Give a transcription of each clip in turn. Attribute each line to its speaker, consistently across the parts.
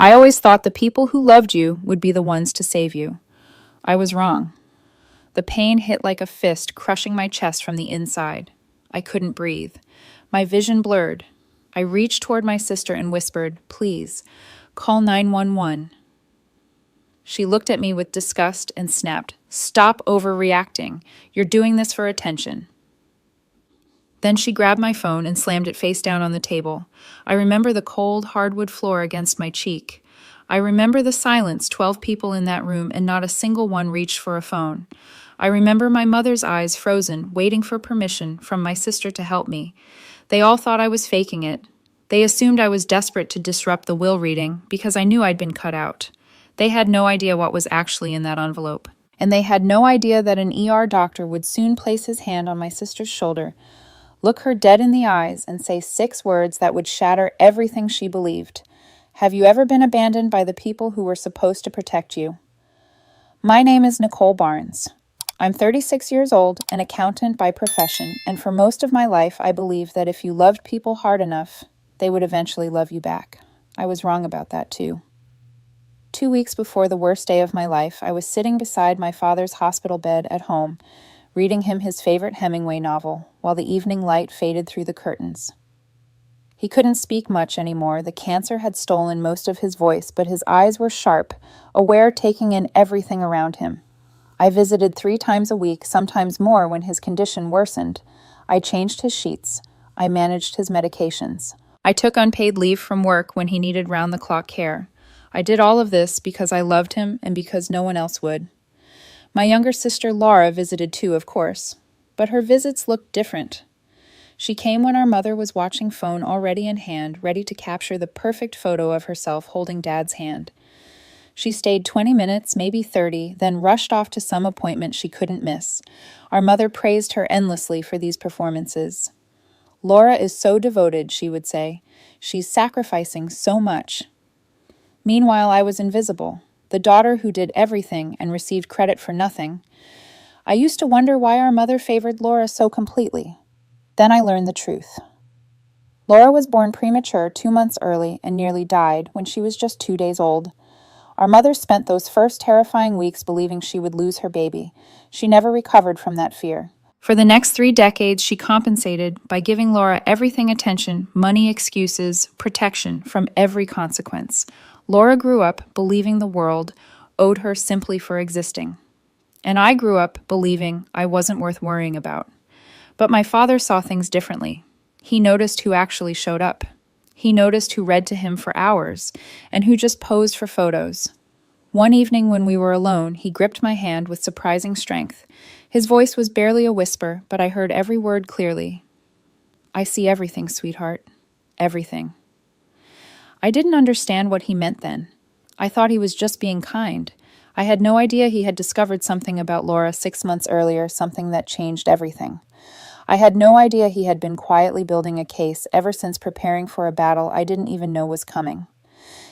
Speaker 1: I always thought the people who loved you would be the ones to save you. I was wrong. The pain hit like a fist, crushing my chest from the inside. I couldn't breathe. My vision blurred. I reached toward my sister and whispered, "Please, call 911." She looked at me with disgust and snapped, "Stop overreacting. You're doing this for attention." Then she grabbed my phone and slammed it face down on the table. I remember the cold, hardwood floor against my cheek. I remember the silence, 12 people in that room, and not a single one reached for a phone. I remember my mother's eyes frozen, waiting for permission from my sister to help me. They all thought I was faking it. They assumed I was desperate to disrupt the will reading because I knew I'd been cut out. They had no idea what was actually in that envelope. And they had no idea that an ER doctor would soon place his hand on my sister's shoulder, look her dead in the eyes, and say 6 words that would shatter everything she believed. Have you ever been abandoned by the people who were supposed to protect you? My name is Nicole Barnes. I'm 36 years old, an accountant by profession, and for most of my life I believed that if you loved people hard enough, they would eventually love you back. I was wrong about that too. 2 weeks before the worst day of my life, I was sitting beside my father's hospital bed at home, reading him his favorite Hemingway novel, while the evening light faded through the curtains. He couldn't speak much anymore. The cancer had stolen most of his voice, but his eyes were sharp, aware, taking in everything around him. I visited 3 times a week, sometimes more when his condition worsened. I changed his sheets. I managed his medications. I took unpaid leave from work when he needed round-the-clock care. I did all of this because I loved him and because no one else would. My younger sister Laura visited too, of course, but her visits looked different. She came when our mother was watching phone already in hand, ready to capture the perfect photo of herself holding Dad's hand. She stayed 20 minutes, maybe 30, then rushed off to some appointment she couldn't miss. Our mother praised her endlessly for these performances. "Laura is so devoted," she would say. "She's sacrificing so much." Meanwhile, I was invisible, the daughter who did everything and received credit for nothing. I used to wonder why our mother favored Laura so completely. Then I learned the truth. Laura was born premature 2 months early and nearly died when she was just 2 days old. Our mother spent those first terrifying weeks believing she would lose her baby. She never recovered from that fear. For the next 3 decades, she compensated by giving Laura everything: attention, money, excuses, protection from every consequence. Laura grew up believing the world owed her simply for existing. And I grew up believing I wasn't worth worrying about. But my father saw things differently. He noticed who actually showed up. He noticed who read to him for hours and who just posed for photos. One evening when we were alone, he gripped my hand with surprising strength. His voice was barely a whisper, but I heard every word clearly. "I see everything, sweetheart. Everything." I didn't understand what he meant then. I thought he was just being kind. I had no idea he had discovered something about Laura 6 months earlier, something that changed everything. I had no idea he had been quietly building a case ever since, preparing for a battle I didn't even know was coming.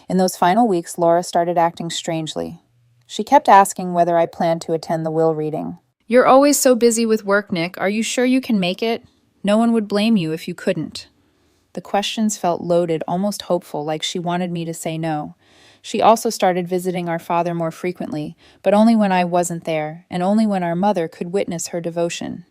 Speaker 1: In those final weeks, Laura started acting strangely. She kept asking whether I planned to attend the will reading. "You're always so busy with work, Nick. Are you sure you can make it? No one would blame you if you couldn't." The questions felt loaded, almost hopeful, like she wanted me to say no. She also started visiting our father more frequently, but only when I wasn't there, and only when our mother could witness her devotion.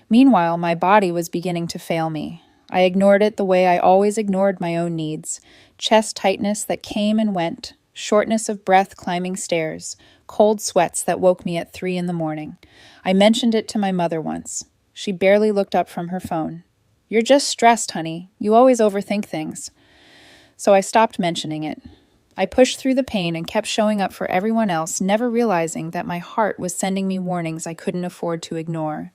Speaker 1: Meanwhile, my body was beginning to fail me. I ignored it the way I always ignored my own needs. Chest tightness that came and went, shortness of breath climbing stairs, cold sweats that woke me at 3 in the morning. I mentioned it to my mother once. She barely looked up from her phone. "You're just stressed, honey. You always overthink things." So I stopped mentioning it. I pushed through the pain and kept showing up for everyone else, never realizing that my heart was sending me warnings I couldn't afford to ignore.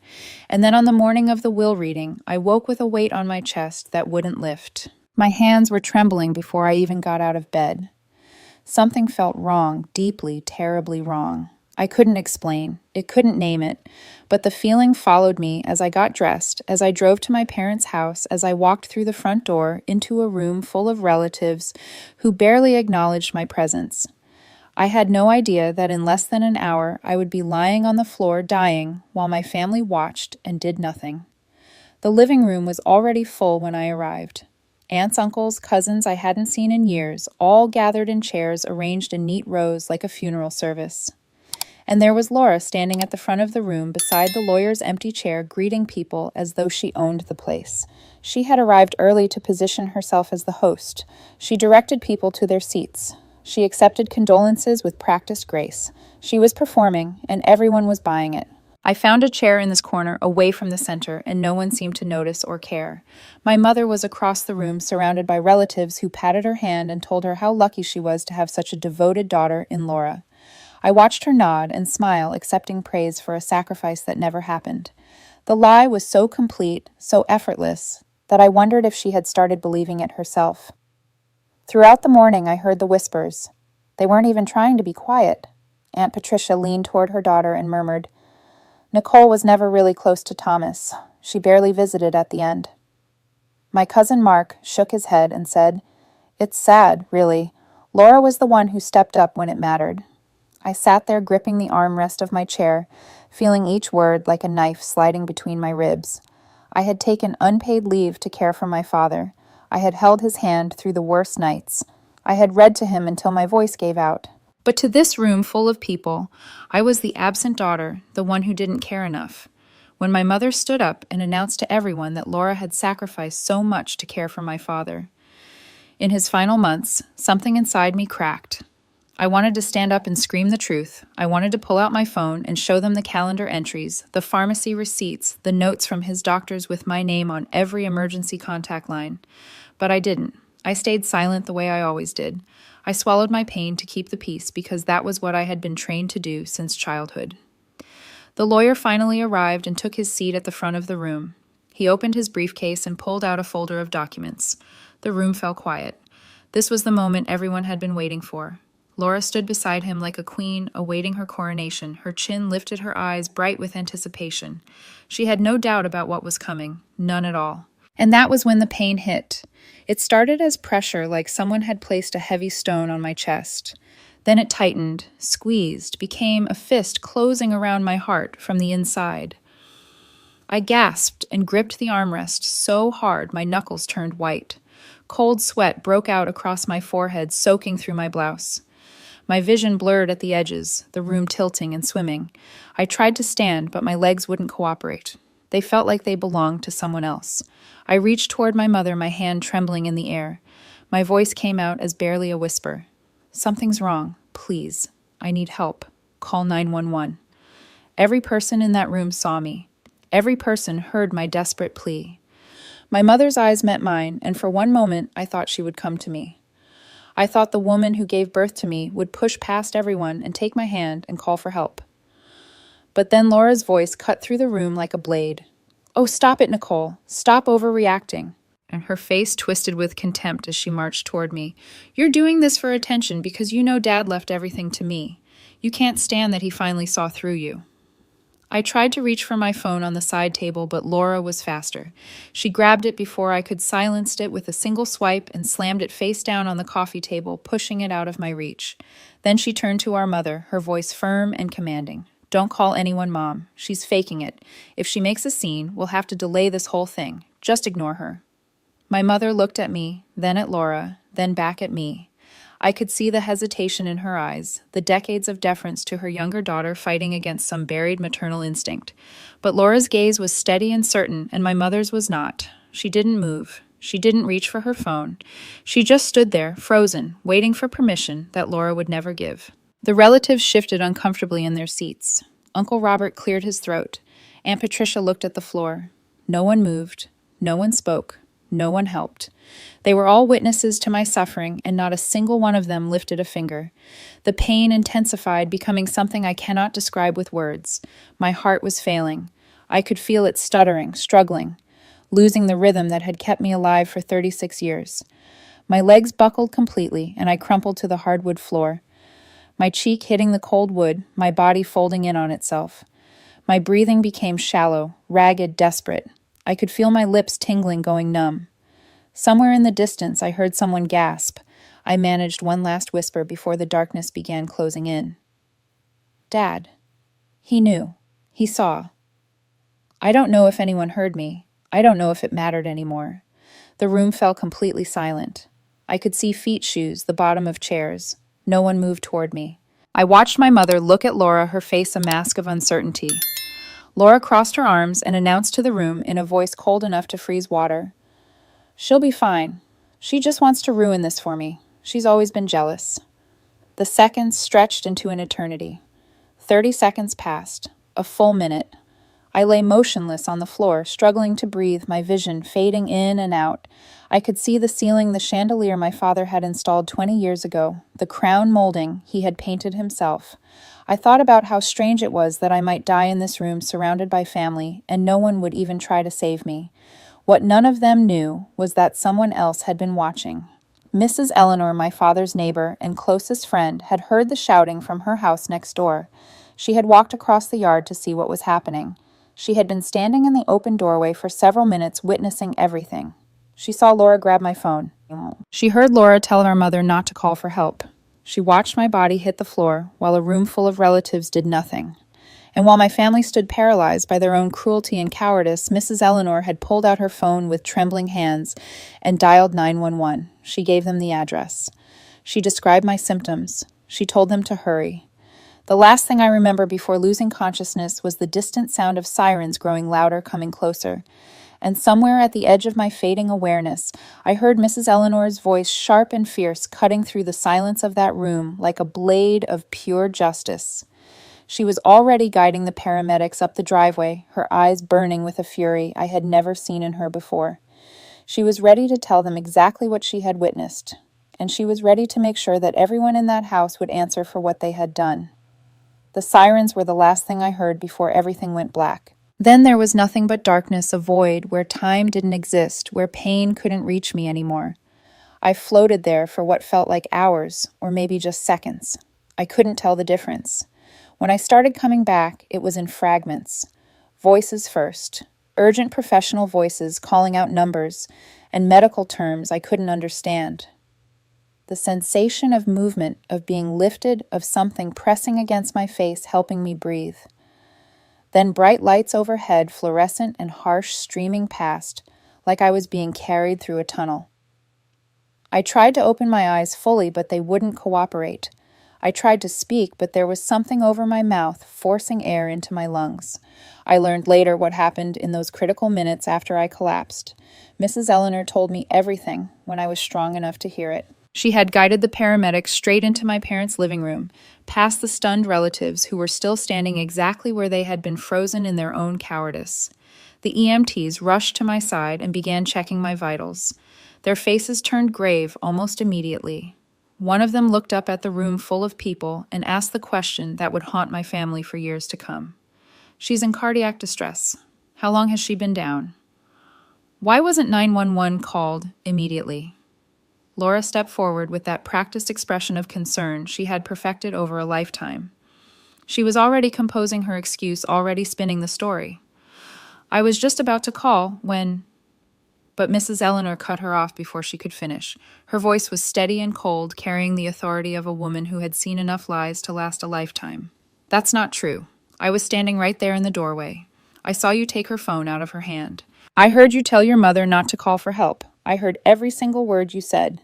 Speaker 1: And then on the morning of the will reading, I woke with a weight on my chest that wouldn't lift. My hands were trembling before I even got out of bed. Something felt wrong, deeply, terribly wrong. I couldn't explain. It couldn't name it. But the feeling followed me as I got dressed, as I drove to my parents' house, as I walked through the front door into a room full of relatives who barely acknowledged my presence. I had no idea that in less than an hour I would be lying on the floor dying while my family watched and did nothing. The living room was already full when I arrived. Aunts, uncles, cousins I hadn't seen in years, all gathered in chairs arranged in neat rows like a funeral service. And there was Laura standing at the front of the room beside the lawyer's empty chair, greeting people as though she owned the place. She had arrived early to position herself as the host. She directed people to their seats. She accepted condolences with practiced grace. She was performing, and everyone was buying it. I found a chair in this corner, away from the center, and no one seemed to notice or care. My mother was across the room, surrounded by relatives who patted her hand and told her how lucky she was to have such a devoted daughter in Laura. I watched her nod and smile, accepting praise for a sacrifice that never happened. The lie was so complete, so effortless, that I wondered if she had started believing it herself. Throughout the morning, I heard the whispers. They weren't even trying to be quiet. Aunt Patricia leaned toward her daughter and murmured, "Nicole was never really close to Thomas. She barely visited at the end." My cousin Mark shook his head and said, "It's sad, really. Laura was the one who stepped up when it mattered." I sat there gripping the armrest of my chair, feeling each word like a knife sliding between my ribs. I had taken unpaid leave to care for my father. I had held his hand through the worst nights. I had read to him until my voice gave out. But to this room full of people, I was the absent daughter, the one who didn't care enough. When my mother stood up and announced to everyone that Laura had sacrificed so much to care for my father. In his final months, something inside me cracked. I wanted to stand up and scream the truth. I wanted to pull out my phone and show them the calendar entries, the pharmacy receipts, the notes from his doctors with my name on every emergency contact line. But I didn't. I stayed silent the way I always did. I swallowed my pain to keep the peace because that was what I had been trained to do since childhood. The lawyer finally arrived and took his seat at the front of the room. He opened his briefcase and pulled out a folder of documents. The room fell quiet. This was the moment everyone had been waiting for. Laura stood beside him like a queen awaiting her coronation, her chin lifted, her eyes bright with anticipation. She had no doubt about what was coming, none at all. And that was when the pain hit. It started as pressure, like someone had placed a heavy stone on my chest. Then it tightened, squeezed, became a fist closing around my heart from the inside. I gasped and gripped the armrest so hard my knuckles turned white. Cold sweat broke out across my forehead, soaking through my blouse. My vision blurred at the edges, the room tilting and swimming. I tried to stand, but my legs wouldn't cooperate. They felt like they belonged to someone else. I reached toward my mother, my hand trembling in the air. My voice came out as barely a whisper. "Something's wrong. Please. I need help. Call 911. Every person in that room saw me. Every person heard my desperate plea. My mother's eyes met mine, and for one moment I thought she would come to me. I thought the woman who gave birth to me would push past everyone and take my hand and call for help. But then Laura's voice cut through the room like a blade. "Oh, stop it, Nicole. Stop overreacting." And her face twisted with contempt as she marched toward me. "You're doing this for attention because you know Dad left everything to me. You can't stand that he finally saw through you." I tried to reach for my phone on the side table, but Laura was faster. She grabbed it before I could silence it with a single swipe and slammed it face down on the coffee table, pushing it out of my reach. Then she turned to our mother, her voice firm and commanding. "Don't call anyone, Mom. She's faking it. If she makes a scene, we'll have to delay this whole thing. Just ignore her." My mother looked at me, then at Laura, then back at me. I could see the hesitation in her eyes, the decades of deference to her younger daughter fighting against some buried maternal instinct. But Laura's gaze was steady and certain, and my mother's was not. She didn't move. She didn't reach for her phone. She just stood there, frozen, waiting for permission that Laura would never give. The relatives shifted uncomfortably in their seats. Uncle Robert cleared his throat. Aunt Patricia looked at the floor. No one moved. No one spoke. No one helped. They were all witnesses to my suffering, and not a single one of them lifted a finger. The pain intensified, becoming something I cannot describe with words. My heart was failing. I could feel it stuttering, struggling, losing the rhythm that had kept me alive for 36 years. My legs buckled completely, and I crumpled to the hardwood floor. My cheek hitting the cold wood, my body folding in on itself. My breathing became shallow, ragged, desperate. I could feel my lips tingling, going numb. Somewhere in the distance, I heard someone gasp. I managed one last whisper before the darkness began closing in. "Dad." He knew. He saw. I don't know if anyone heard me. I don't know if it mattered anymore. The room fell completely silent. I could see feet shoes, the bottom of chairs. No one moved toward me. I watched my mother look at Laura, her face a mask of uncertainty. Laura crossed her arms and announced to the room in a voice cold enough to freeze water, "She'll be fine. She just wants to ruin this for me. She's always been jealous." The seconds stretched into an eternity. 30 seconds passed, a full minute. I lay motionless on the floor, struggling to breathe, my vision fading in and out. I could see the ceiling, the chandelier my father had installed 20 years ago, the crown molding he had painted himself. I thought about how strange it was that I might die in this room surrounded by family, and no one would even try to save me. What none of them knew was that someone else had been watching. Mrs. Eleanor, my father's neighbor and closest friend, had heard the shouting from her house next door. She had walked across the yard to see what was happening. She had been standing in the open doorway for several minutes, witnessing everything. She saw Laura grab my phone. She heard Laura tell our mother not to call for help. She watched my body hit the floor while a room full of relatives did nothing. And while my family stood paralyzed by their own cruelty and cowardice, Mrs. Eleanor had pulled out her phone with trembling hands and dialed 911. She gave them the address. She described my symptoms. She told them to hurry. The last thing I remember before losing consciousness was the distant sound of sirens growing louder, coming closer. And somewhere at the edge of my fading awareness, I heard Mrs. Eleanor's voice, sharp and fierce, cutting through the silence of that room like a blade of pure justice. She was already guiding the paramedics up the driveway, her eyes burning with a fury I had never seen in her before. She was ready to tell them exactly what she had witnessed, and she was ready to make sure that everyone in that house would answer for what they had done. The sirens were the last thing I heard before everything went black. Then there was nothing but darkness, a void where time didn't exist, where pain couldn't reach me anymore. I floated there for what felt like hours, or maybe just seconds. I couldn't tell the difference. When I started coming back, it was in fragments. Voices first, urgent professional voices calling out numbers and medical terms I couldn't understand. The sensation of movement, of being lifted, of something pressing against my face, helping me breathe. Then bright lights overhead, fluorescent and harsh, streaming past, like I was being carried through a tunnel. I tried to open my eyes fully, but they wouldn't cooperate. I tried to speak, but there was something over my mouth, forcing air into my lungs. I learned later what happened in those critical minutes after I collapsed. Mrs. Eleanor told me everything when I was strong enough to hear it. She had guided the paramedics straight into my parents' living room, past the stunned relatives who were still standing exactly where they had been frozen in their own cowardice. The EMTs rushed to my side and began checking my vitals. Their faces turned grave almost immediately. One of them looked up at the room full of people and asked the question that would haunt my family for years to come. "She's in cardiac distress. How long has she been down?" Why wasn't 911 called immediately? Laura stepped forward with that practiced expression of concern she had perfected over a lifetime. She was already composing her excuse, already spinning the story. "I was just about to call when..." But Mrs. Eleanor cut her off before she could finish. Her voice was steady and cold, carrying the authority of a woman who had seen enough lies to last a lifetime. "That's not true. I was standing right there in the doorway. I saw you take her phone out of her hand. I heard you tell your mother not to call for help. I heard every single word you said."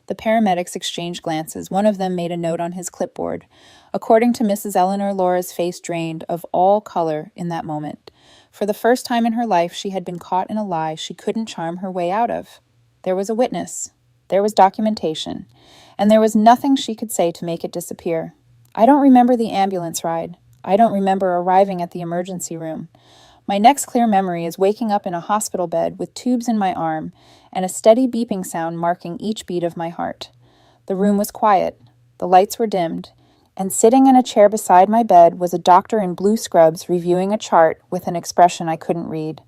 Speaker 1: The paramedics exchanged glances. One of them made a note on his clipboard. According to Mrs. Eleanor, Laura's face drained of all color in that moment. For the first time in her life, she had been caught in a lie she couldn't charm her way out of. There was a witness. There was documentation. And there was nothing she could say to make it disappear. I don't remember the ambulance ride. I don't remember arriving at the emergency room. My next clear memory is waking up in a hospital bed with tubes in my arm and a steady beeping sound marking each beat of my heart. The room was quiet. The lights were dimmed. And sitting in a chair beside my bed was a doctor in blue scrubs reviewing a chart with an expression I couldn't read.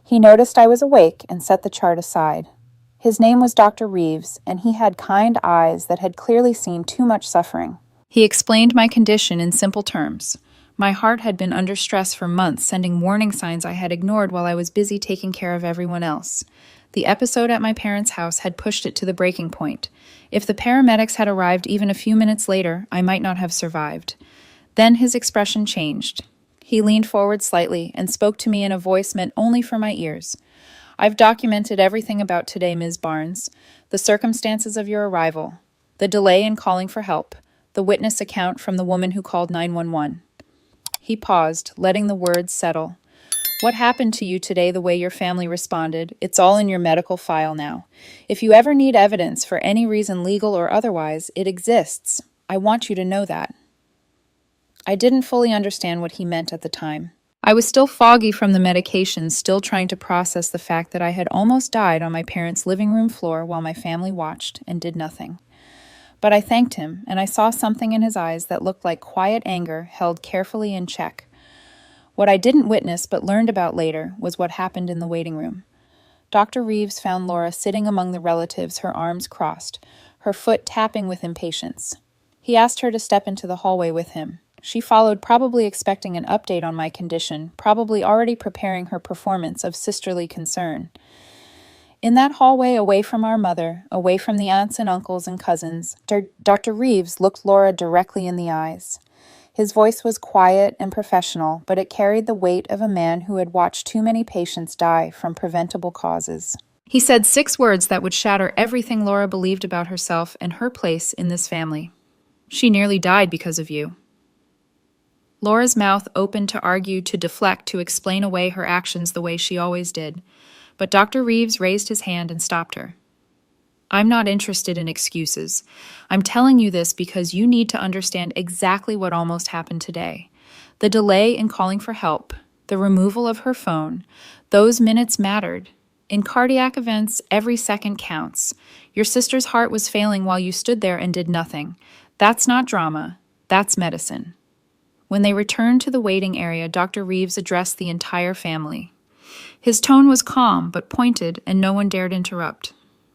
Speaker 1: He noticed I was awake and set the chart aside. His name was Dr. Reeves, and he had kind eyes that had clearly seen too much suffering. He explained my condition in simple terms. My heart had been under stress for months, sending warning signs I had ignored while I was busy taking care of everyone else. The episode at my parents' house had pushed it to the breaking point. If the paramedics had arrived even a few minutes later, I might not have survived. Then his expression changed. He leaned forward slightly and spoke to me in a voice meant only for my ears. I've documented everything about today, Ms. Barnes. The circumstances of your arrival, the delay in calling for help, the witness account from the woman who called 911. He paused, letting the words settle. What happened to you today, the way your family responded, it's all in your medical file now. If you ever need evidence for any reason, legal or otherwise, it exists. I want you to know that. I didn't fully understand what he meant at the time. I was still foggy from the medications, still trying to process the fact that I had almost died on my parents' living room floor while my family watched and did nothing. But I thanked him, and I saw something in his eyes that looked like quiet anger held carefully in check. What I didn't witness but learned about later was what happened in the waiting room. Dr. Reeves found Laura sitting among the relatives, her arms crossed, her foot tapping with impatience. He asked her to step into the hallway with him. She followed, probably expecting an update on my condition, probably already preparing her performance of sisterly concern. In that hallway, away from our mother, away from the aunts and uncles and cousins, Dr. Reeves looked Laura directly in the eyes. His voice was quiet and professional, but it carried the weight of a man who had watched too many patients die from preventable causes. He said 6 words that would shatter everything Laura believed about herself and her place in this family. She nearly died because of you. Laura's mouth opened to argue, to deflect, to explain away her actions the way she always did. But Dr. Reeves raised his hand and stopped her. I'm not interested in excuses. I'm telling you this because you need to understand exactly what almost happened today. The delay in calling for help, the removal of her phone, those minutes mattered. In cardiac events, every second counts. Your sister's heart was failing while you stood there and did nothing. That's not drama. That's medicine. When they returned to the waiting area, Dr. Reeves addressed the entire family. His tone was calm but pointed, and no one dared interrupt.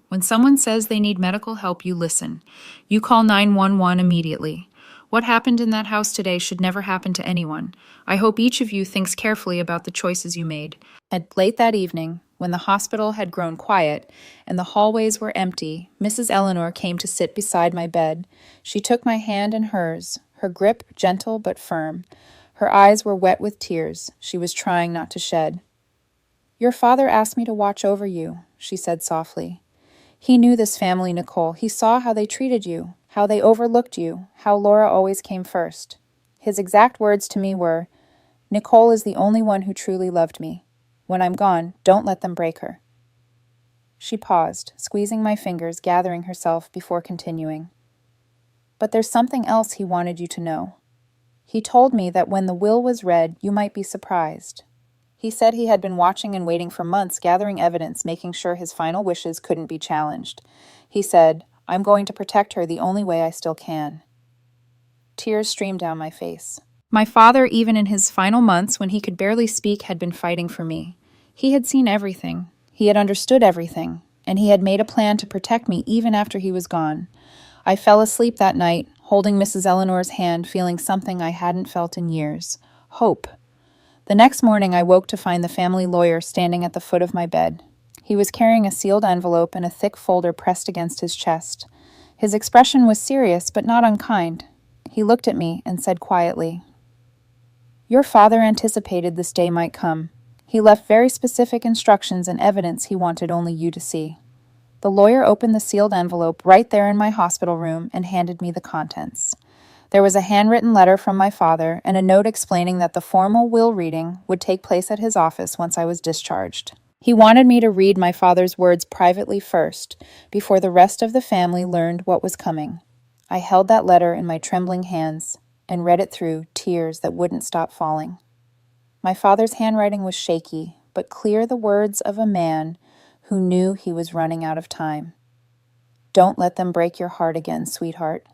Speaker 1: When someone says they need medical help, you listen. You call 911 immediately. What happened in that house today should never happen to anyone. I hope each of you thinks carefully about the choices you made. At late that evening, when the hospital had grown quiet and the hallways were empty, Mrs. Eleanor came to sit beside my bed. She took my hand in hers, her grip gentle but firm. Her eyes were wet with tears. She was trying not to shed. Your father asked me to watch over you, she said softly. He knew this family, Nicole. He saw how they treated you, how they overlooked you, how Laura always came first. His exact words to me were, Nicole is the only one who truly loved me. When I'm gone, don't let them break her. She paused, squeezing my fingers, gathering herself before continuing. But there's something else he wanted you to know. He told me that when the will was read, you might be surprised. He said he had been watching and waiting for months, gathering evidence, making sure his final wishes couldn't be challenged. He said, I'm going to protect her the only way I still can. Tears streamed down my face. My father, even in his final months when he could barely speak, had been fighting for me. He had seen everything. He had understood everything. And he had made a plan to protect me even after he was gone. I fell asleep that night, holding Mrs. Eleanor's hand, feeling something I hadn't felt in years. Hope. The next morning I woke to find the family lawyer standing at the foot of my bed. He was carrying a sealed envelope and a thick folder pressed against his chest. His expression was serious but not unkind. He looked at me and said quietly, Your father anticipated this day might come. He left very specific instructions and evidence he wanted only you to see. The lawyer opened the sealed envelope right there in my hospital room and handed me the contents. There was a handwritten letter from my father and a note explaining that the formal will reading would take place at his office once I was discharged. He wanted me to read my father's words privately first, before the rest of the family learned what was coming. I held that letter in my trembling hands and read it through, tears that wouldn't stop falling. My father's handwriting was shaky, but clear, the words of a man who knew he was running out of time. Don't let them break your heart again, sweetheart.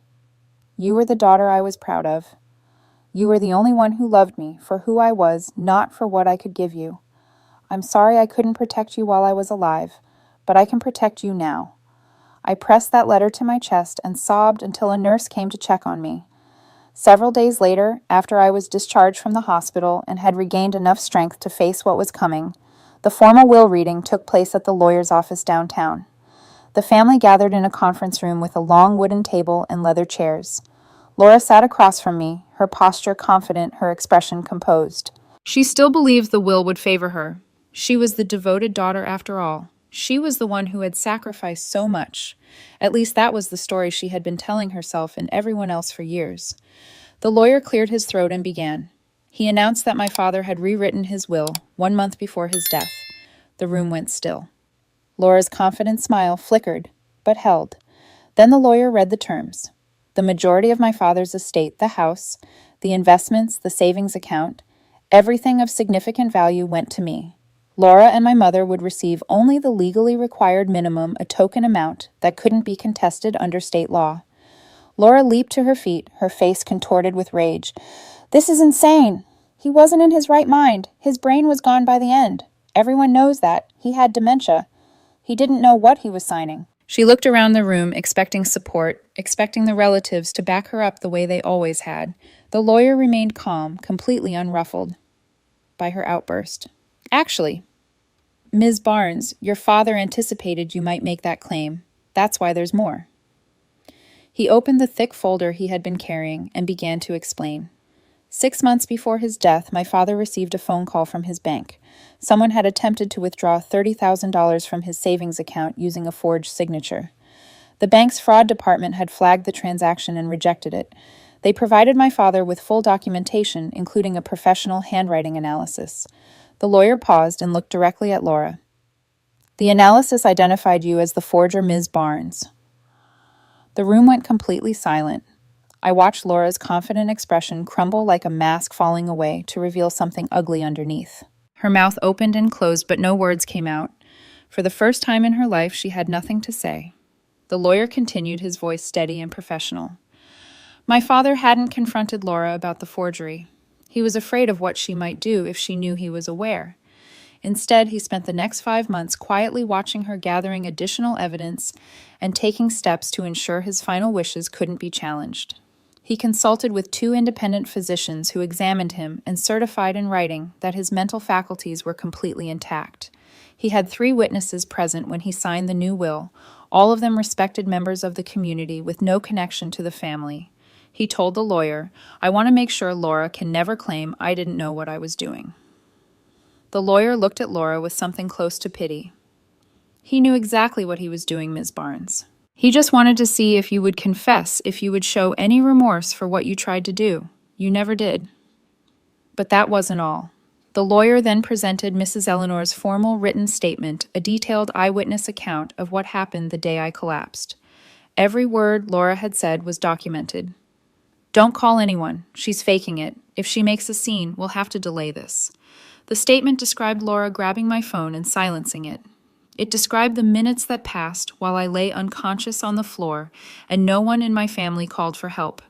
Speaker 1: You were the daughter I was proud of. You were the only one who loved me for who I was, not for what I could give you. I'm sorry I couldn't protect you while I was alive, but I can protect you now. I pressed that letter to my chest and sobbed until a nurse came to check on me. Several days later, after I was discharged from the hospital and had regained enough strength to face what was coming, the formal will reading took place at the lawyer's office downtown. The family gathered in a conference room with a long wooden table and leather chairs. Laura sat across from me, her posture confident, her expression composed. She still believed the will would favor her. She was the devoted daughter after all. She was the one who had sacrificed so much. At least that was the story she had been telling herself and everyone else for years. The lawyer cleared his throat and began. He announced that my father had rewritten his will 1 month before his death. The room went still. Laura's confident smile flickered, but held. Then the lawyer read the terms. The majority of my father's estate, the house, the investments, the savings account, everything of significant value went to me. Laura and my mother would receive only the legally required minimum, a token amount that couldn't be contested under state law. Laura leaped to her feet, her face contorted with rage. "This is insane! He wasn't in his right mind. His brain was gone by the end. Everyone knows that. He had dementia. He didn't know what he was signing." She looked around the room, expecting support, expecting the relatives to back her up the way they always had. The lawyer remained calm, completely unruffled by her outburst. "Actually, Ms. Barnes, your father anticipated you might make that claim. That's why there's more." He opened the thick folder he had been carrying and began to explain. 6 months before his death, my father received a phone call from his bank. Someone had attempted to withdraw $30,000 from his savings account using a forged signature. The bank's fraud department had flagged the transaction and rejected it. They provided my father with full documentation, including a professional handwriting analysis. The lawyer paused and looked directly at Laura. "The analysis identified you as the forger, Ms. Barnes." The room went completely silent. I watched Laura's confident expression crumble like a mask falling away to reveal something ugly underneath. Her mouth opened and closed, but no words came out. For the first time in her life, she had nothing to say. The lawyer continued, his voice steady and professional. "My father hadn't confronted Laura about the forgery. He was afraid of what she might do if she knew he was aware. Instead, he spent the next 5 months quietly watching her, gathering additional evidence and taking steps to ensure his final wishes couldn't be challenged. He consulted with 2 independent physicians who examined him and certified in writing that his mental faculties were completely intact. He had 3 witnesses present when he signed the new will, all of them respected members of the community with no connection to the family. He told the lawyer, 'I want to make sure Laura can never claim I didn't know what I was doing.'" The lawyer looked at Laura with something close to pity. "He knew exactly what he was doing, Ms. Barnes. He just wanted to see if you would confess, if you would show any remorse for what you tried to do. You never did." But that wasn't all. The lawyer then presented Mrs. Eleanor's formal written statement, a detailed eyewitness account of what happened the day I collapsed. Every word Laura had said was documented. "Don't call anyone. She's faking it. If she makes a scene, we'll have to delay this." The statement described Laura grabbing my phone and silencing it. It described the minutes that passed while I lay unconscious on the floor and no one in my family called for help.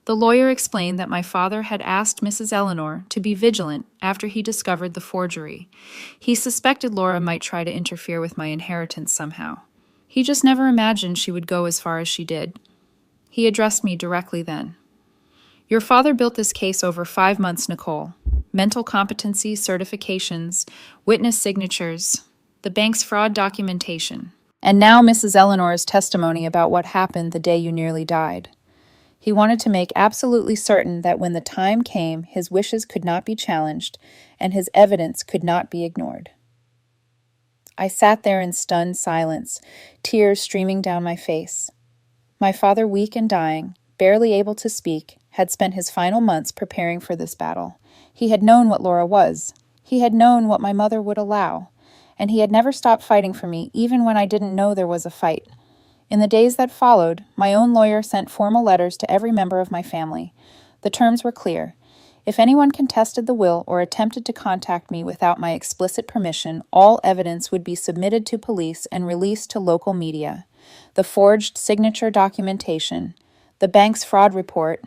Speaker 1: The lawyer explained that my father had asked Mrs. Eleanor to be vigilant after he discovered the forgery. He suspected Laura might try to interfere with my inheritance somehow. He just never imagined she would go as far as she did. He addressed me directly then. "Your father built this case over 5 months, Nicole. Mental competency certifications, witness signatures, the bank's fraud documentation, and now Mrs. Eleanor's testimony about what happened the day you nearly died. He wanted to make absolutely certain that when the time came, his wishes could not be challenged and his evidence could not be ignored." I sat there in stunned silence, tears streaming down my face. My father, weak and dying, barely able to speak, had spent his final months preparing for this battle. He had known what Laura was. He had known what my mother would allow. And he had never stopped fighting for me, even when I didn't know there was a fight. In the days that followed, my own lawyer sent formal letters to every member of my family. The terms were clear. If anyone contested the will or attempted to contact me without my explicit permission, all evidence would be submitted to police and released to local media. The forged signature documentation, the bank's fraud report,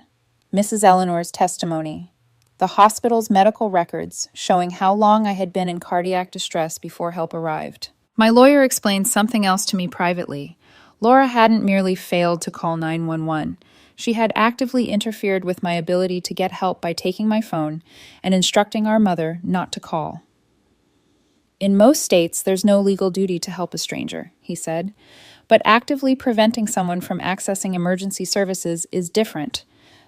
Speaker 1: Mrs. Eleanor's testimony, the hospital's medical records showing how long I had been in cardiac distress before help arrived. My lawyer explained something else to me privately. Laura hadn't merely failed to call 911. She had actively interfered with my ability to get help by taking my phone and instructing our mother not to call. "In most states, there's no legal duty to help a stranger," he said, "but actively preventing someone from accessing emergency services is different.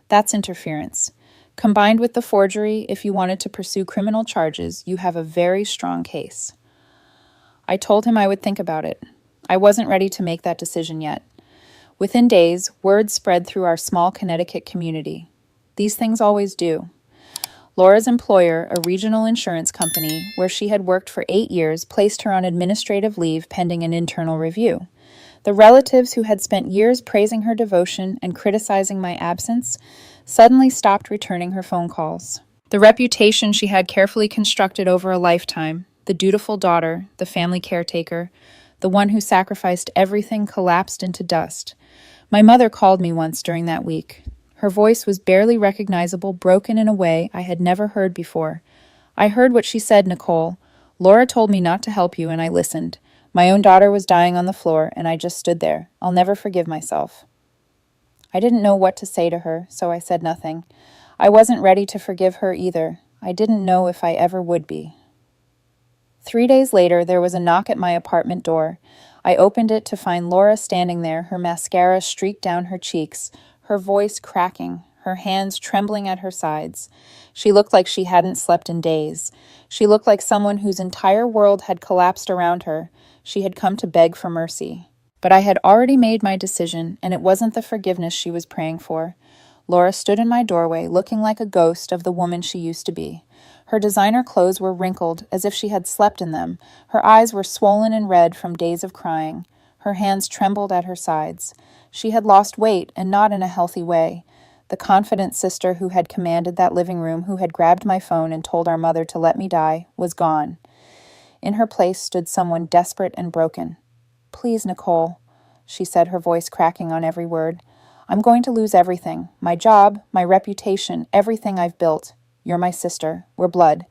Speaker 1: That's interference. Combined with the forgery, if you wanted to pursue criminal charges, you have a very strong case. I told him I would think about it. I wasn't ready to make that decision yet. Within days, word spread through our small Connecticut community. These things always do. Laura's employer, a regional insurance company where she had worked for 8 years, placed her on administrative leave pending an internal review. The relatives who had spent years praising her devotion and criticizing my absence suddenly stopped returning her phone calls. The reputation she had carefully constructed over a lifetime, the dutiful daughter, the family caretaker, the one who sacrificed everything, collapsed into dust. My mother called me once during that week. Her voice was barely recognizable, broken in a way I had never heard before. I heard what she said, Nicole. Laura told me not to help you, and I listened. My own daughter was dying on the floor, and I just stood there. I'll never forgive myself. I didn't know what to say to her, so I said nothing. I wasn't ready to forgive her either. I didn't know if I ever would be. 3 days later, there was a knock at my apartment door. I opened it to find Laura standing there, her mascara streaked down her cheeks, her voice cracking, her hands trembling at her sides. She looked like she hadn't slept in days. She looked like someone whose entire world had collapsed around her. She had come to beg for mercy. But I had already made my decision, and it wasn't the forgiveness she was praying for. Laura stood in my doorway, looking like a ghost of the woman she used to be. Her designer clothes were wrinkled, as if she had slept in them. Her eyes were swollen and red from days of crying. Her hands trembled at her sides. She had lost weight, and not in a healthy way. The confident sister who had commanded that living room, who had grabbed my phone and told our mother to let me die, was gone. In her place stood someone desperate and broken. "Please, Nicole," she said, her voice cracking on every word. "I'm going to lose everything. My job, my reputation, everything I've built. You're my sister. We're blood.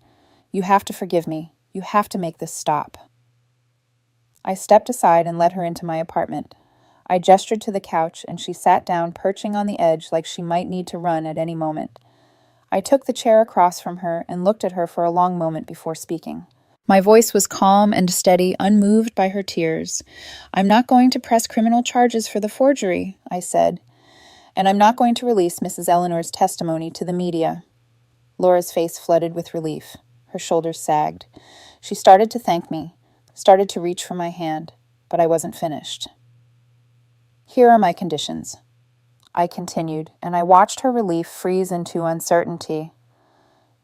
Speaker 1: You have to forgive me. You have to make this stop." I stepped aside and led her into my apartment. I gestured to the couch, and she sat down, perching on the edge like she might need to run at any moment. I took the chair across from her and looked at her for a long moment before speaking. My voice was calm and steady, unmoved by her tears. "I'm not going to press criminal charges for the forgery," I said, "and I'm not going to release Mrs. Eleanor's testimony to the media." Laura's face flooded with relief. Her shoulders sagged. She started to thank me, started to reach for my hand, but I wasn't finished. "Here are my conditions," I continued, and I watched her relief freeze into uncertainty.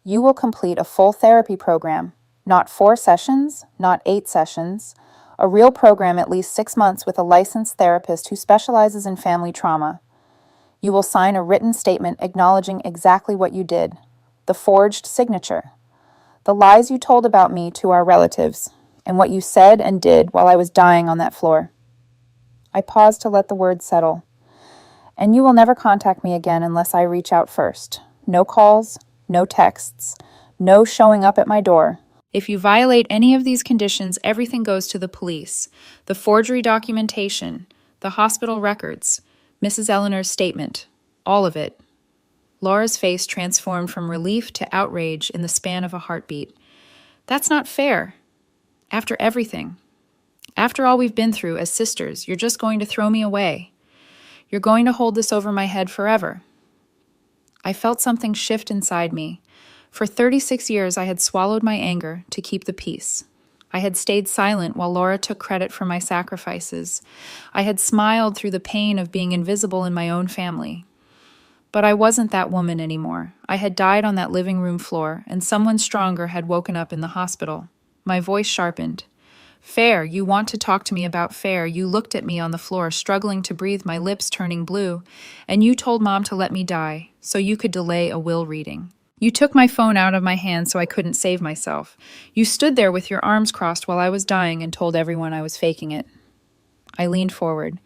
Speaker 1: "You will complete a full therapy program, not 4 sessions, not 8 sessions, a real program at least 6 months with a licensed therapist who specializes in family trauma. You will sign a written statement acknowledging exactly what you did, the forged signature, the lies you told about me to our relatives, and what you said and did while I was dying on that floor." I paused to let the words settle. "And you will never contact me again unless I reach out first. No calls, no texts, no showing up at my door. If you violate any of these conditions, everything goes to the police. The forgery documentation, the hospital records, Mrs. Eleanor's statement, all of it." Laura's face transformed from relief to outrage in the span of a heartbeat. "That's not fair. After everything. After all we've been through as sisters, you're just going to throw me away. You're going to hold this over my head forever." I felt something shift inside me. For 36 years, I had swallowed my anger to keep the peace. I had stayed silent while Laura took credit for my sacrifices. I had smiled through the pain of being invisible in my own family. But I wasn't that woman anymore. I had died on that living room floor, and someone stronger had woken up in the hospital. My voice sharpened. "Fair, you want to talk to me about fair. You looked at me on the floor, struggling to breathe, my lips turning blue, and you told Mom to let me die, so you could delay a will reading. You took my phone out of my hand so I couldn't save myself. You stood there with your arms crossed while I was dying and told everyone I was faking it." I leaned forward.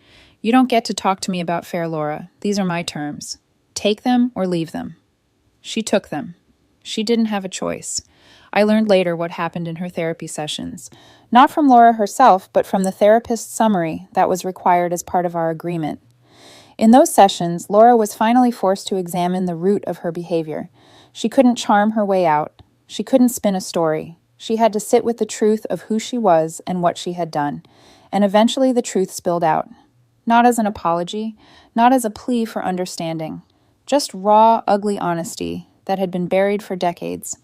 Speaker 1: "You don't get to talk to me about fair, Laura. These are my terms. Take them or leave them." She took them. She didn't have a choice. I learned later what happened in her therapy sessions. Not from Laura herself, but from the therapist's summary that was required as part of our agreement. In those sessions, Laura was finally forced to examine the root of her behavior. She couldn't charm her way out. She couldn't spin a story. She had to sit with the truth of who she was and what she had done. And eventually the truth spilled out. Not as an apology, not as a plea for understanding. Just raw, ugly honesty that had been buried for decades.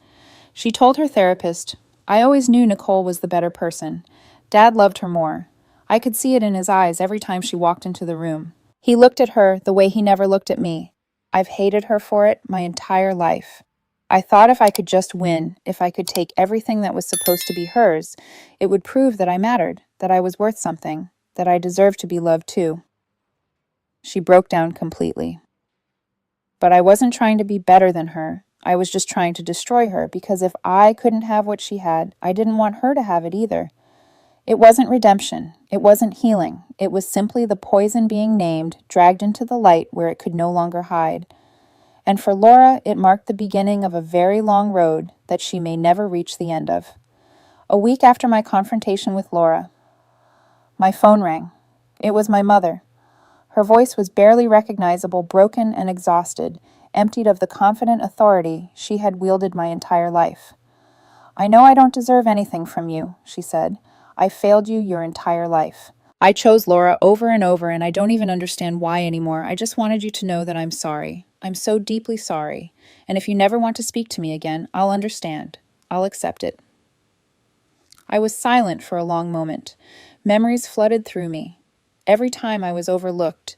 Speaker 1: She told her therapist, "I always knew Nicole was the better person. Dad loved her more. I could see it in his eyes every time she walked into the room. He looked at her the way he never looked at me. I've hated her for it my entire life. I thought if I could just win, if I could take everything that was supposed to be hers, it would prove that I mattered, that I was worth something, that I deserved to be loved too." She broke down completely. But I wasn't trying to be better than her. I was just trying to destroy her, because if I couldn't have what she had, I didn't want her to have it either. It wasn't redemption. It wasn't healing. It was simply the poison being named, dragged into the light where it could no longer hide. And for Laura, it marked the beginning of a very long road that she may never reach the end of. A week after my confrontation with Laura, my phone rang. It was my mother. Her voice was barely recognizable, broken and exhausted, emptied of the confident authority she had wielded my entire life. "I know I don't deserve anything from you," she said. "I failed you your entire life. I chose Laura over and over, and I don't even understand why anymore. I just wanted you to know that I'm sorry. I'm so deeply sorry. And if you never want to speak to me again, I'll understand. I'll accept it." I was silent for a long moment. Memories flooded through me. Every time I was overlooked,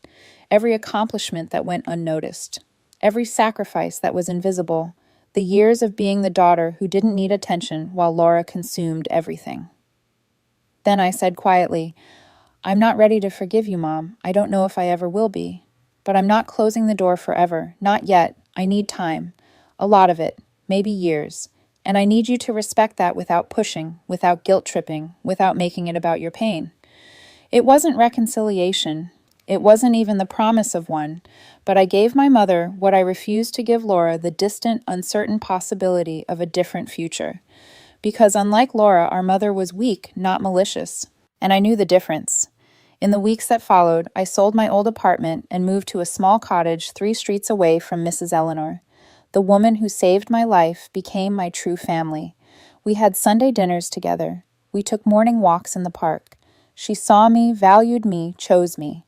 Speaker 1: every accomplishment that went unnoticed, every sacrifice that was invisible, the years of being the daughter who didn't need attention while Laura consumed everything. Then I said quietly, "I'm not ready to forgive you, Mom. I don't know if I ever will be. But I'm not closing the door forever. Not yet. I need time. A lot of it. Maybe years. And I need you to respect that without pushing, without guilt-tripping, without making it about your pain." It wasn't reconciliation. It wasn't even the promise of one. But I gave my mother what I refused to give Laura, the distant, uncertain possibility of a different future. Because unlike Laura, our mother was weak, not malicious. And I knew the difference. In the weeks that followed, I sold my old apartment and moved to a small cottage 3 streets away from Mrs. Eleanor. The woman who saved my life became my true family. We had Sunday dinners together. We took morning walks in the park. She saw me, valued me, chose me.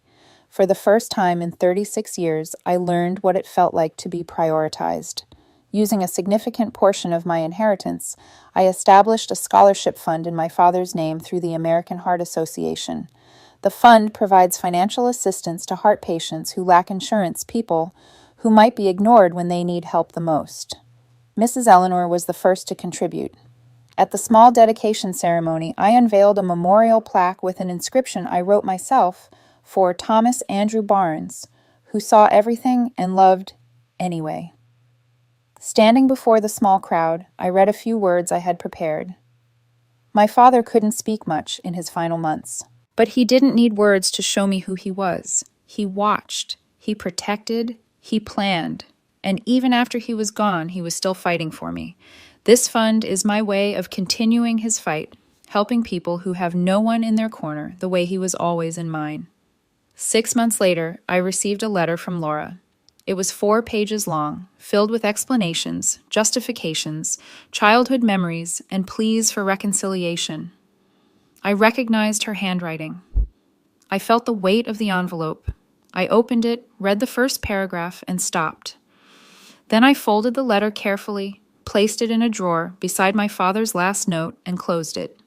Speaker 1: For the first time in 36 years, I learned what it felt like to be prioritized. Using a significant portion of my inheritance, I established a scholarship fund in my father's name through the American Heart Association. The fund provides financial assistance to heart patients who lack insurance, people who might be ignored when they need help the most. Mrs. Eleanor was the first to contribute. At the small dedication ceremony, I unveiled a memorial plaque with an inscription I wrote myself for Thomas Andrew Barnes, who saw everything and loved anyway. Standing before the small crowd, I read a few words I had prepared. My father couldn't speak much in his final months, but he didn't need words to show me who he was. He watched, he protected, he planned, and even after he was gone, he was still fighting for me. This fund is my way of continuing his fight, helping people who have no one in their corner the way he was always in mine. 6 months later, I received a letter from Laura. It was 4 pages long, filled with explanations, justifications, childhood memories, and pleas for reconciliation. I recognized her handwriting. I felt the weight of the envelope. I opened it, read the first paragraph, and stopped. Then I folded the letter carefully, placed it in a drawer beside my father's last note, and closed it.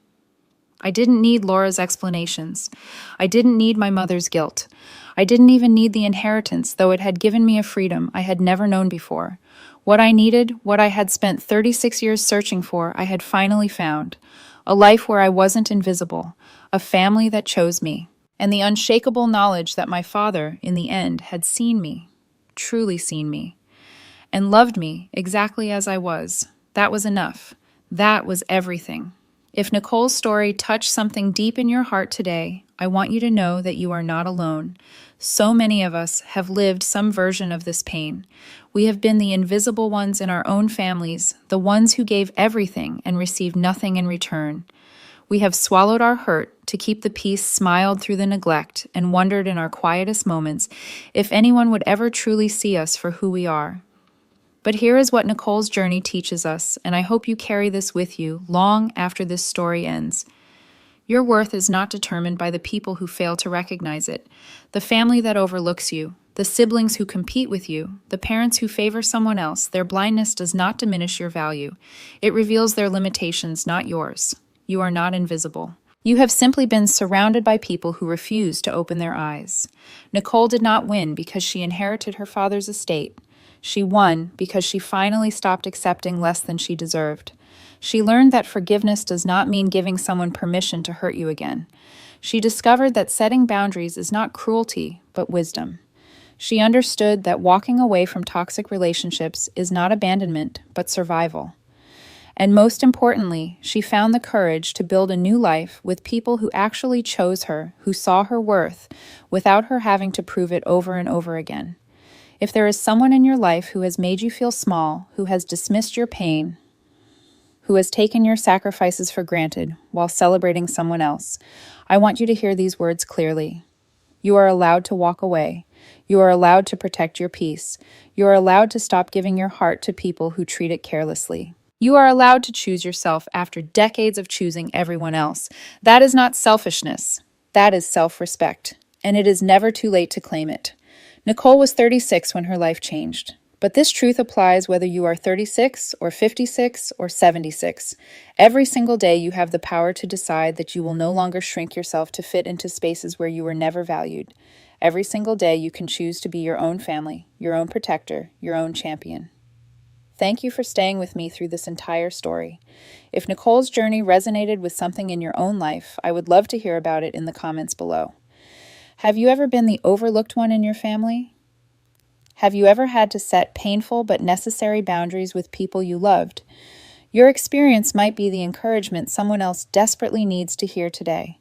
Speaker 1: I didn't need Laura's explanations. I didn't need my mother's guilt. I didn't even need the inheritance, though it had given me a freedom I had never known before. What I needed, what I had spent 36 years searching for, I had finally found. A life where I wasn't invisible, a family that chose me, and the unshakable knowledge that my father, in the end, had seen me, truly seen me, and loved me exactly as I was. That was enough. That was everything. If Nicole's story touched something deep in your heart today, I want you to know that you are not alone. So many of us have lived some version of this pain. We have been the invisible ones in our own families, the ones who gave everything and received nothing in return. We have swallowed our hurt to keep the peace, smiled through the neglect, and wondered in our quietest moments if anyone would ever truly see us for who we are. But here is what Nicole's journey teaches us, and I hope you carry this with you long after this story ends. Your worth is not determined by the people who fail to recognize it, the family that overlooks you, the siblings who compete with you, the parents who favor someone else. Their blindness does not diminish your value. It reveals their limitations, not yours. You are not invisible. You have simply been surrounded by people who refuse to open their eyes. Nicole did not win because she inherited her father's estate. She won because she finally stopped accepting less than she deserved. She learned that forgiveness does not mean giving someone permission to hurt you again. She discovered that setting boundaries is not cruelty, but wisdom. She understood that walking away from toxic relationships is not abandonment, but survival. And most importantly, she found the courage to build a new life with people who actually chose her, who saw her worth, without her having to prove it over and over again. If there is someone in your life who has made you feel small, who has dismissed your pain, who has taken your sacrifices for granted while celebrating someone else, I want you to hear these words clearly. You are allowed to walk away. You are allowed to protect your peace. You are allowed to stop giving your heart to people who treat it carelessly. You are allowed to choose yourself after decades of choosing everyone else. That is not selfishness. That is self-respect. And it is never too late to claim it. Nicole was 36 when her life changed. But this truth applies whether you are 36 or 56 or 76. Every single day you have the power to decide that you will no longer shrink yourself to fit into spaces where you were never valued. Every single day you can choose to be your own family, your own protector, your own champion. Thank you for staying with me through this entire story. If Nicole's journey resonated with something in your own life, I would love to hear about it in the comments below. Have you ever been the overlooked one in your family? Have you ever had to set painful but necessary boundaries with people you loved? Your experience might be the encouragement someone else desperately needs to hear today.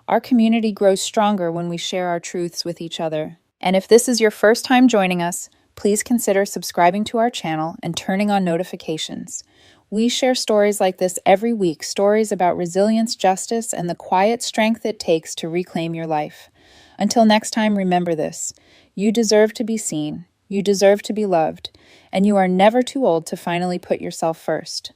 Speaker 1: Our community grows stronger when we share our truths with each other. And if this is your first time joining us, please consider subscribing to our channel and turning on notifications. We share stories like this every week, stories about resilience, justice, and the quiet strength it takes to reclaim your life. Until next time, remember this. You deserve to be seen, you deserve to be loved, and you are never too old to finally put yourself first.